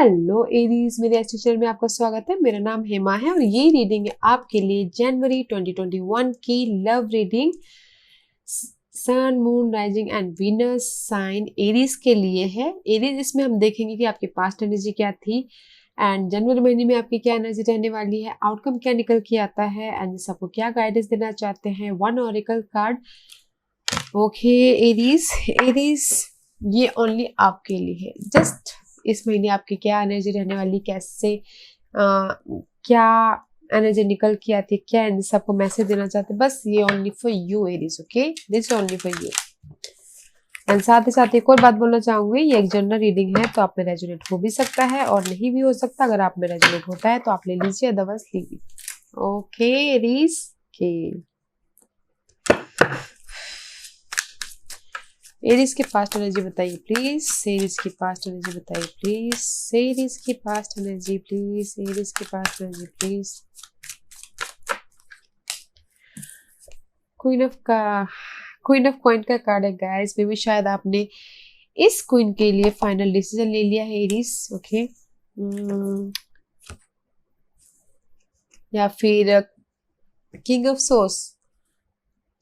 Hello Aries, मेरे अच्छे channel में आपका स्वागत है। मेरा नाम हेमा है और ये रीडिंग है आपके लिए जनवरी 2021 की love reading sun, moon, rising and Venus sign Aries के लिए है। एरीज, इसमें हम देखेंगे कि आपकी पास्ट एनर्जी क्या थी एंड जनवरी महीने में आपकी क्या एनर्जी रहने वाली है, आउटकम क्या निकल के आता है एंड सबको क्या गाइडेंस देना चाहते हैं। One oracle card. Okay Aries, Aries ये ओनली आपके लिए है। जस्ट इस महीने आपकी क्या एनर्जी रहने वाली, कैसे क्या एनर्जी निकल के आती है, क्या सबको मैसेज देना चाहते हैं, बस ये only for you Aries. Okay, this only for you. And साथ ही साथ एक और बात बोलना चाहूंगी, ये एक जनरल रीडिंग है तो आप में रेजोनेट हो भी सकता है और नहीं भी हो सकता। अगर आप में रेजोनेट होता है तो आप ले लीजिए, अदरवाइज लीजिए। ओके एरीज के एरीज की पास्ट एनर्जी बताइए प्लीज। एरीज की पास्ट एनर्जी बताइए प्लीज। एरीज की पास्ट एनर्जी प्लीज। एरीज की past energy please. Queen of coin का कार्ड है गाइस। मे बी शायद आपने इस क्वीन के लिए फाइनल डिसीजन ले लिया है एरीज। ओके, या फिर king of swords.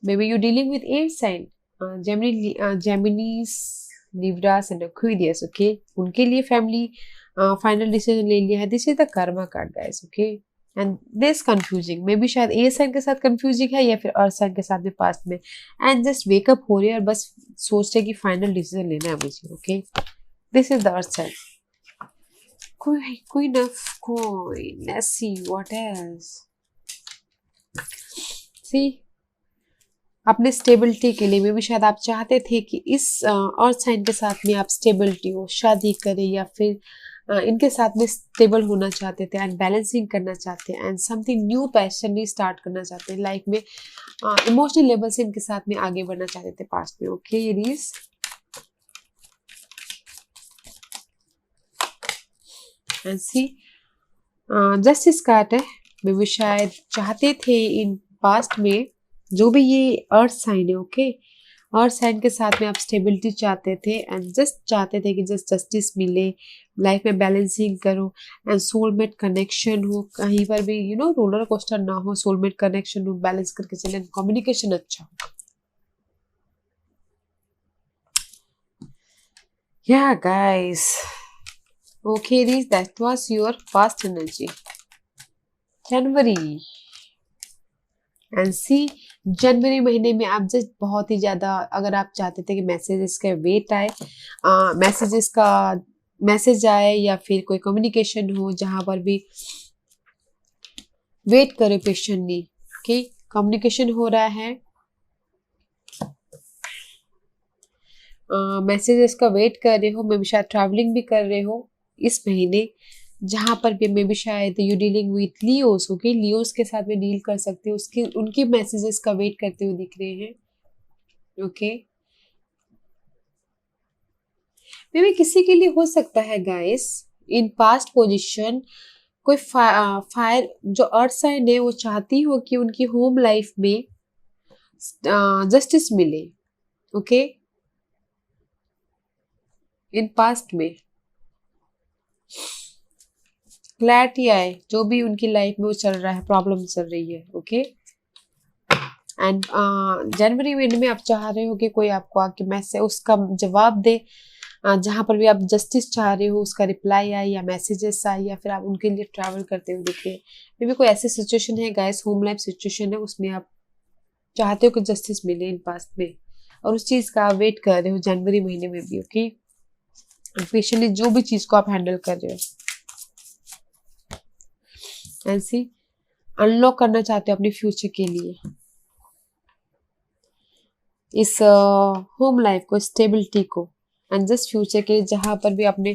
Maybe you dealing with air sign, Geminis, Libras and Aquarius. Okay, उनके लिए फैमिली फाइनल डिसीजन ले लिया है। This is the Karma card guys. Okay, and this confusing, may be शायद air sign के साथ confusing है या फिर अर्थ साइन के साथ में पास्ट में, एंड जस्ट वेकअप हो रही है और बस सोच रहे कि फाइनल डिसीजन लेना है मुझे। Okay, this is the earth sign. Queen of coin. Let's see what else. See, अपने स्टेबिलिटी के लिए में भी शायद आप चाहते थे कि इस अर्थ साइन के साथ में आप स्टेबिलिटी हो, शादी करें या फिर इनके साथ में स्टेबल होना चाहते थे एंड बैलेंसिंग करना चाहते हैं एंड समथिंग न्यू पैशनली स्टार्ट करना चाहते हैं लाइफ में। इमोशनल लेवल से इनके साथ में आगे बढ़ना चाहते थे पास्ट में। Okay Aries, and see justice card है। मे भी शायद चाहते थे इन पास्ट में जो भी ये अर्थ साइन है, ओके, अर्थ साइन के साथ में आप स्टेबिलिटी चाहते थे एंड जस्ट चाहते थे कि जस्ट जस्टिस मिले, लाइफ में बैलेंसिंग करो एंड सोलमेट कनेक्शन हो, कहीं पर भी रोलर कोस्टर ना हो, सोलमेट कनेक्शन हो, बैलेंस करके चले, कम्युनिकेशन अच्छा हो। या guys, okay that was your past energy January. And see, जनवरी महीने में आप जस्ट बहुत ही ज्यादा, अगर आप चाहते थे कि मैसेजेस का वेट आए, मैसेज आए या फिर कोई कम्युनिकेशन हो जहां पर भी वेट करो पेशेंटली। ओके, कम्युनिकेशन हो रहा है, मैसेजेस का वेट कर रहे हो, मे भी शायद ट्रैवलिंग भी कर रहे हो इस महीने, जहां पर भी मे बी शायद you dealing with Leos. Okay, Leos के साथ में डील कर सकते हो, उसके उनके मैसेजेस का वेट करते हुए दिख रहे हैं। ओके, मे बी किसी के लिए हो सकता है गाइस इन पास्ट पोजीशन कोई फायर जो अर्थ साइन है वो चाहती हो कि उनकी होम लाइफ में जस्टिस मिले। ओके, इन पास्ट में क्लैरिटी आए, जो भी उनकी लाइफ में वो चल रहा है, प्रॉब्लम चल रही है। ओके, एंड जनवरी महीने में आप चाह रहे हो कि कोई आपको आके मैसेज उसका जवाब दे, जहां पर भी आप जस्टिस चाह रहे हो उसका रिप्लाई आए या मैसेजेस आए या फिर आप उनके लिए ट्रैवल करते हुए दिखे। मे भी कोई ऐसी सिचुएशन है गाइस, होम लाइफ सिचुएशन है, उसमें आप चाहते हो कि जस्टिस मिले इन पास्ट में और उस चीज का आप वेट कर रहे हो जनवरी महीने में भी। ओके, पेशेंटली जो भी चीज को आप हैंडल कर रहे हो, ऐसी अनलॉक करना चाहते हो अपने फ्यूचर के लिए, इस होम लाइफ को, स्टेबिलिटी को एंड जस्ट फ्यूचर के जहां पर भी आपने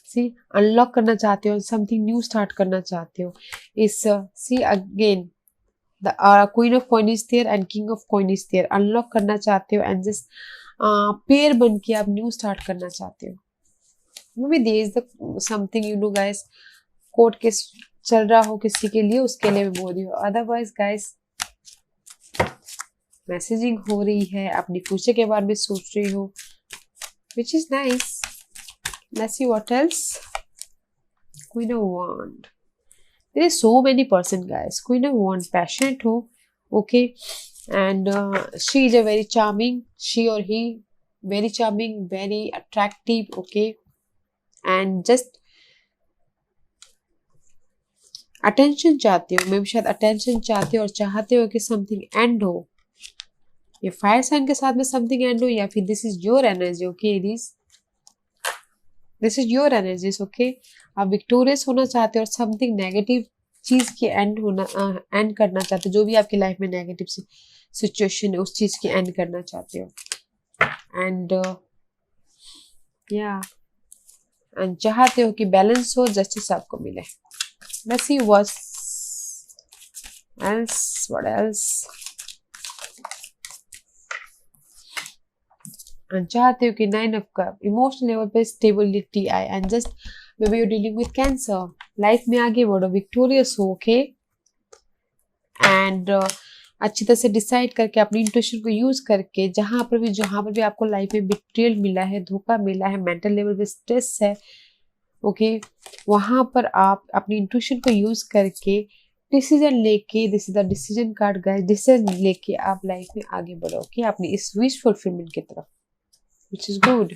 सी अनलॉक करना चाहते हो, समथिंग न्यू स्टार्ट करना चाहते हो। इस see again the queen of coin is there and king of coin is there, unlock करना चाहते हो एंड जस्ट पेयर बन के आप न्यू स्टार्ट करना चाहते हो। Maybe there is the something guys, court case चल रहा हो किसी के लिए, उसके लिए मैं बोल रही हूँ। अदरवाइज गाइस मैसेजिंग हो रही है, अपनी फ्यूचर के बारे में सोच रही हो, which is nice. Let's see what else. Queen of Wand. There is so many person, guys. Queen of Wand, passionate हो, okay, and she is a very charming, she or he, very charming, very attractive, okay, and just attention चाहते हो, मे भी शायद attention चाहते हो और चाहते हो कि समथिंग एंड हो। ये फायर साइन के साथ में समथिंग एंड हो, या फिर this is your energy, okay, this is your energies, okay. आप विक्टोरियस होना चाहते हो और समथिंग नेगेटिव चीज की एंड होना, एंड करना चाहते हो, जो भी आपकी लाइफ में नेगेटिव सिचुएशन है उस चीज की एंड करना चाहते हो। एंड या एंड चाहते हो कि बैलेंस हो, जस्टिस आपको मिले। Let's see what else. And चाहते हो कि 9 of cup, इमोशनल लेवल पे स्टेबिलिटी आए, and just may be you dealing with cancer, life में आगे बढ़ो, विक्टोरियस हो, ओके, एंड अच्छी तरह से डिसाइड करके अपनी इंट्यूशन को यूज करके जहां पर भी आपको लाइफ में बिट्रेयल मिला है, धोखा मिला है, मेंटल लेवल पे स्ट्रेस है, ओके, वहां पर आप अपनी इंट्यूशन को यूज करके डिसीजन लेके, this is the decision card guys, decision लेके आप लाइफ में आगे बढ़ो, ओके, अपनी इस विश फुलफिलमेंट की तरफ, which is good.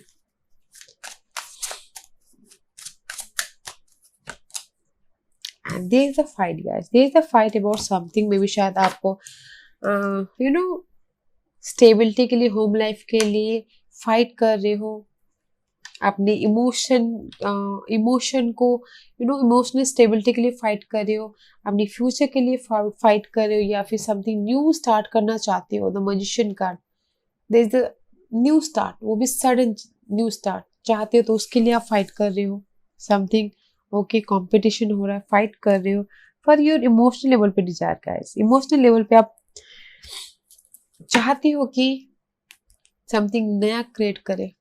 And there is the fight guys, there is the fight about something, maybe शायद आपको यू नो स्टेबिलिटी के लिए, होम लाइफ के लिए फाइट कर रहे हो, अपने इमोशन को इमोशनल स्टेबिलिटी के लिए फाइट कर रहे हो, अपनी फ्यूचर के लिए फाइट कर रहे हो, या फिर समथिंग न्यू स्टार्ट करना चाहते हो। The magician card, there is the new start, वो भी सडन न्यू स्टार्ट चाहते हो, तो उसके लिए आप फाइट कर रहे हो, समथिंग, ओके, कंपटीशन हो रहा है, फाइट कर रहे हो फॉर योर इमोशनल लेवल पे डिजायर गाइस। इमोशनल लेवल पे आप चाहते हो कि समथिंग नया क्रिएट करे,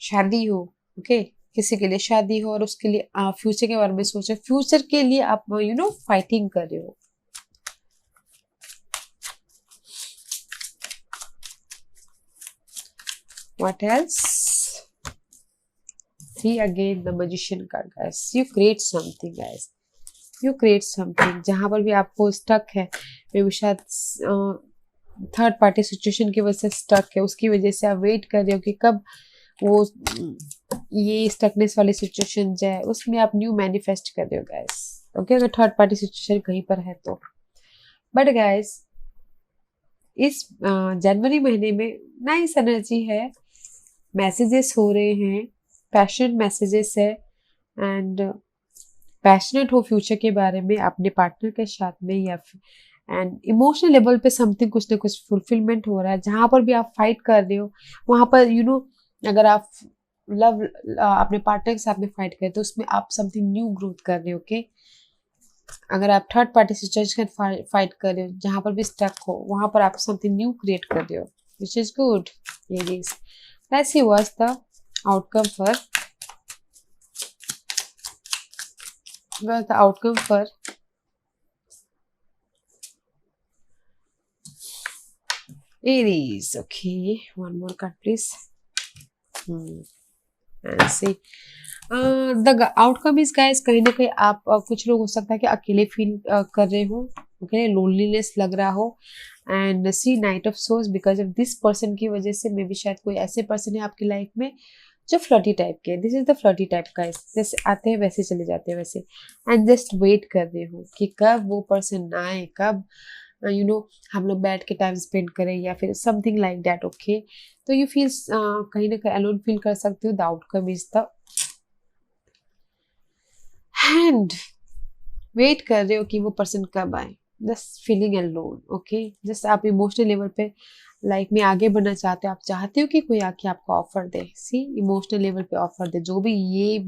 शादी हो, ओके, किसी के लिए शादी हो और उसके लिए फ्यूचर के बारे में सोचे, फ्यूचर के लिए आप फाइटिंग कर रहे हो। What else? See again the magician card guys. You create something guys. You create something जहां पर भी आपको स्टक है, मे भी शायद थर्ड पार्टी सिचुएशन की वजह से स्टक है, उसकी वजह से आप वेट कर रहे हो कि कब वो ये स्टकनेस वाली सिचुएशन जाए, उसमें आप न्यू मैनिफेस्ट कर रहे हो गाइस, ओके, अगर थर्ड पार्टी सिचुएशन कहीं पर है तो। बट गाइस इस जनवरी महीने में नाइस एनर्जी है, मैसेजेस हो रहे हैं, पैशनेट मैसेजेस है, एंड पैशनेट हो फ्यूचर के बारे में अपने पार्टनर के साथ में, या एंड इमोशनल लेवल पे समथिंग कुछ ना कुछ फुलफिलमेंट हो रहा है, जहां पर भी आप फाइट कर रहे हो वहां पर अगर आप लव अपने पार्टनर के साथ में फाइट करते तो उसमें आप समथिंग न्यू ग्रोथ कर रहे हो, ओके। अगर आप थर्ड पार्टी सिचुएशन फाइट कर रहे हो, जहां पर भी स्टक हो वहां पर आप समथिंग न्यू क्रिएट कर रहे हो, which is good. Ladies, let's see what's the outcome for Aries. Okay, one more card please. And see the outcome is guys, कहीं ना कहीं आप कुछ लोग हो सकता है कि अकेले फील कर रहे हो, ओके, लोनलीनेस लग रहा हो, and see knight of swords because of this person की वजह से, मे बी शायद कोई ऐसे पर्सन है आपकी लाइफ में जो फ्लर्टी टाइप के, this is the flirty type guys, जैसे आते हैं वैसे चले जाते हैं वैसे, एंड जस्ट वेट कर रहे हो कि कब वो पर्सन आए, कब हम लोग बैठ के टाइम स्पेंड करें, या फिर समथिंग लाइक दैट, ओके। तो यू फील कहीं ना कहीं अलोन फील कर सकते हो। The outcome is the hand, wait कर रहे हो कि वो पर्सन कब आए, just feeling alone, okay, just आप इमोशनल लेवल पे लाइफ में आगे बढ़ना चाहते हो, आप चाहते हो कि कोई आके आपको ऑफर दे, सी इमोशनल लेवल पे ऑफर दे, जो भी ये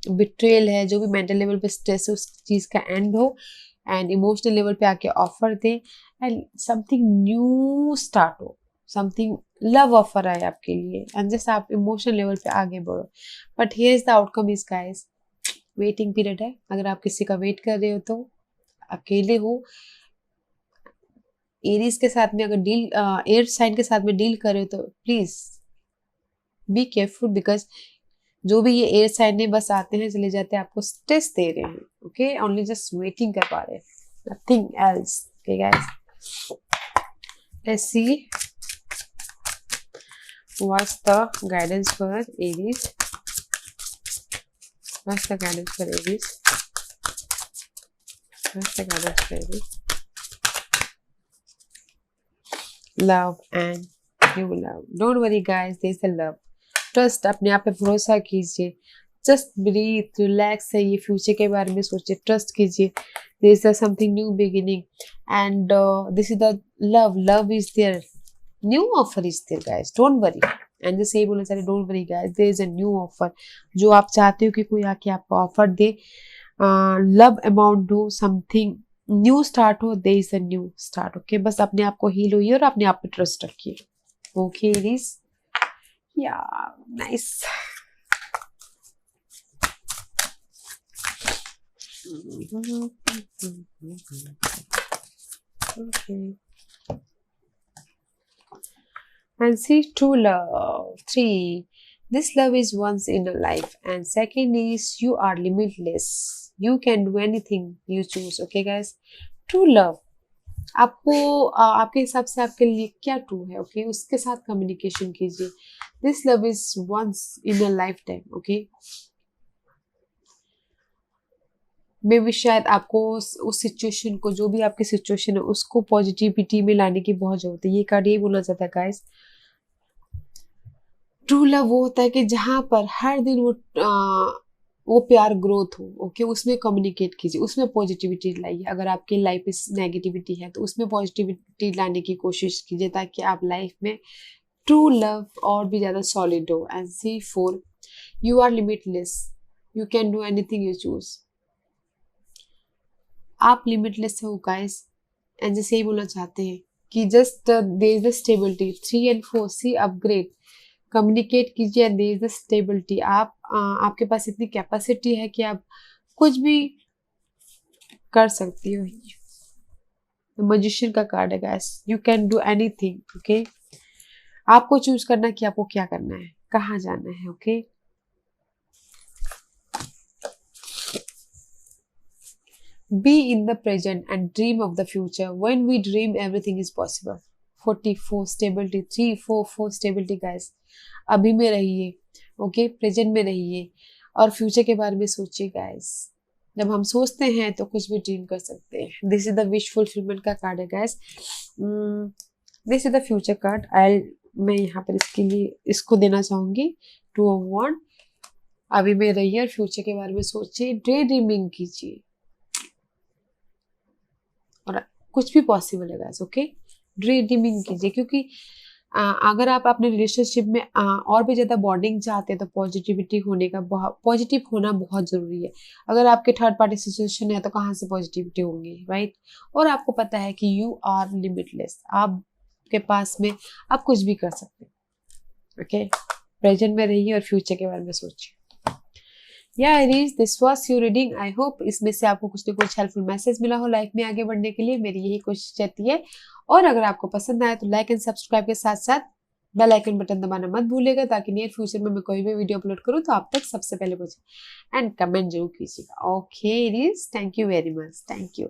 बिट्रेल है, जो भी मेंटल लेवल पे स्ट्रेस है, उस चीज का एंड हो, एंड इमोशनल लेवल पे आके offer they, and something new start हो, समथिंग लव ऑफर आए आपके लिए, एंड जस्ट आप इमोशनल लेवल पे आगे बढ़ो। But here is the outcome is guys, waiting period है। अगर आप किसी का वेट कर रहे हो तो अकेले हो, एरीज के साथ में अगर डील, एयर साइन के साथ में डील कर रहे हो तो प्लीज बी केयरफुल बिकॉज जो भी ये एयर साइन है बस आते हैं चले जाते हैं, आपको स्ट्रेस दे रहे हैं. ओके, ओनली जस्ट वेटिंग कर पा रहे हैं, nothing else. Okay guys, let's see what's the guidance for Aries. What's the guidance for Aries? What's the guidance for Aries? Love and new love. Don't worry guys, there's a love. Trust, अपने आप पे भरोसा कीजिए. Just breathe, relax है, ये future के बारे में सोचिए, ट्रस्ट कीजिए. There is a something new beginning and this is the love. Love is there. New offer is there guys. Don't worry. And जैसे बोलना चाहिए, don't worry guys, there is a new offer. जो आप चाहते हो कि कोई आके आपको ऑफर दे, लव अमाउंट हो, समथिंग न्यू स्टार्ट हो, there is a new start. Okay, बस अपने आप को हील होइए और अपने आप पे ट्रस्ट रखिए. ओके एरीज, या nice. Okay, and see true love. 3, this love is once in a life, and second is you are limitless, you can do anything you choose. Okay guys, true love आपको आपके हिसाब से आपके लिए क्या true है. Okay, उसके साथ कम्युनिकेशन कीजिए. This love is once in a life okay, मे भी शायद आपको उस सिचुएशन को, जो भी आपकी सिचुएशन है, उसको पॉजिटिविटी में लाने की बहुत जरूरत है. ये कार्ड यही बोलना चाहता है गाइस. ट्रू लव वो होता है कि जहां पर हर दिन वो प्यार ग्रोथ हो. ओके, उसमें कम्युनिकेट कीजिए, उसमें पॉजिटिविटी लाइए. अगर आपकी लाइफ में नेगेटिविटी है तो उसमें पॉजिटिविटी लाने की कोशिश कीजिए, ताकि आप लाइफ में ट्रू लव और भी ज्यादा सॉलिड हो. And see 4, you are limitless, you can do anything you choose. आप लिमिटलेस हो गाइस. एंड जैसे ही बोलना चाहते हैं कि just there is the stability. 3 and 4, see upgrade, communicate कीजिए. And there is the stability. आपके पास इतनी कैपेसिटी है कि आप कुछ भी कर सकती हो. मैजिशियन का कार्ड है guys. You can do anything. Okay, आपको चूज करना कि आपको क्या करना है, कहाँ जाना है. Okay, be in the present and dream of the future. When we dream, everything is possible. 44 stability. 3 4 4 stability guys. अभी में रहिए. ओके, प्रेजेंट में रहिए और फ्यूचर के बारे में सोचिए गाइस. जब हम सोचते हैं तो कुछ भी ड्रीम कर सकते हैं. This is the wish fulfilment का कार्ड है guys. This is the future card. मैं यहाँ पर इसके लिए इसको देना चाहूंगी. 2 of Wands. अभी में रहिए और फ्यूचर के बारे में सोचिए, डे ड्रीमिंग कीजिए और कुछ भी पॉसिबल है गाइस. ओके, ड्रे ड्रीमिंग कीजिए, क्योंकि अगर आप अपने रिलेशनशिप में और भी ज्यादा बॉन्डिंग चाहते हैं तो पॉजिटिविटी होने का पॉजिटिव होना बहुत जरूरी है. अगर आपके थर्ड पार्टी सिचुएशन है तो कहाँ से पॉजिटिविटी होंगी, राइट. और आपको पता है कि यू आर लिमिटलेस, आपके पास में आप कुछ भी कर सकते हैं. ओके, प्रेजेंट में रहिए और फ्यूचर के बारे में सोचिए. या Aries, this was your reading. I hope इसमें से आपको कुछ न कुछ हेल्पफुल मैसेज मिला हो लाइफ में आगे बढ़ने के लिए. मेरी यही कोशिश रहती है. और अगर आपको पसंद आए तो लाइक एंड सब्सक्राइब के साथ साथ बेल आइकन बटन दबाना मत भूलिएगा, ताकि नियर फ्यूचर में मैं कोई भी वीडियो अपलोड करूँ तो आप तक सबसे पहले पहुंचे. एंड कमेंट जरूर कीजिएगा. Okay Aries, thank you very much. Thank you.